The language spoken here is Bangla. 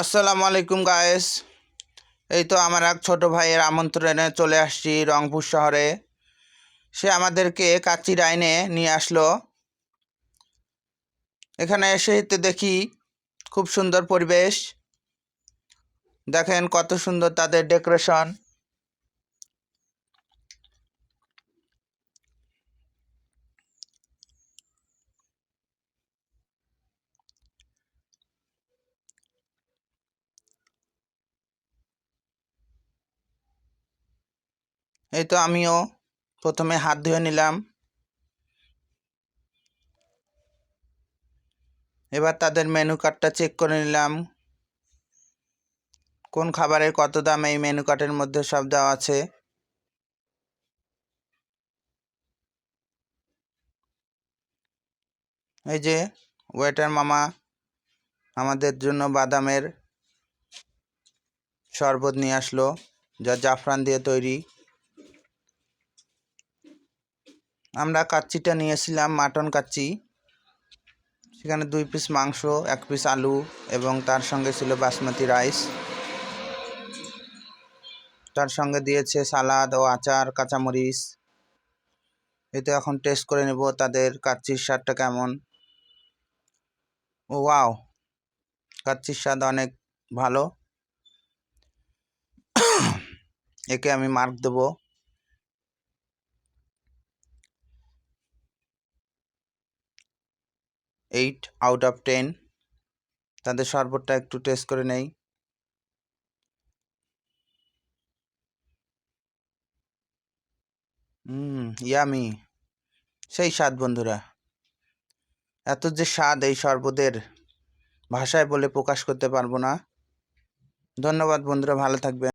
আসসালামু আলাইকুম গায়েস। এই তো আমার এক ছোট ভাইয়ের আমন্ত্রণে চলে আসছি রংপুর শহরে। সে আমাদেরকে কাচ্চি ডাইনে নিয়ে আসলো। এখানে এসে তো দেখি খুব সুন্দর পরিবেশ। দেখেন কত সুন্দর তাদের ডেকোরেশন। এই তো আমিও প্রথমে হাত ধুয়ে নিলাম। এবার তাদের মেনু কার্ডটা চেক করে নিলাম, কোন খাবারের কত দাম এই মেনু কার্ডের মধ্যে সব দেওয়া আছে। এই যে ওয়েটার মামা আমাদের জন্য বাদামের শরবত নিয়ে আসলো, যা জাফরান দিয়ে তৈরি। আমরা কাচ্চিটা নিয়েছিলাম মাটন কাচ্চি। সেখানে 2 পিস মাংস, 1 পিস আলু এবং তার সঙ্গে ছিল বাসমতি রাইস। তার সঙ্গে দিয়েছে সালাদ ও আচার, কাঁচামরিচ। এতে এখন টেস্ট করে নেব তাদের কাচ্চির স্বাদটা কেমন। ও ওয়াও, কাচ্চির স্বাদ অনেক ভালো। একে আমি মার্ক দেব 8/10। তাদের শরবতটা একটু টেস্ট করে নেই। ইয়ামি, সেই স্বাদ বন্ধুরা। এত যে স্বাদ এই শরবতের, ভাষায় বলে প্রকাশ করতে পারবো না। ধন্যবাদ বন্ধুরা, ভালো থাকবেন।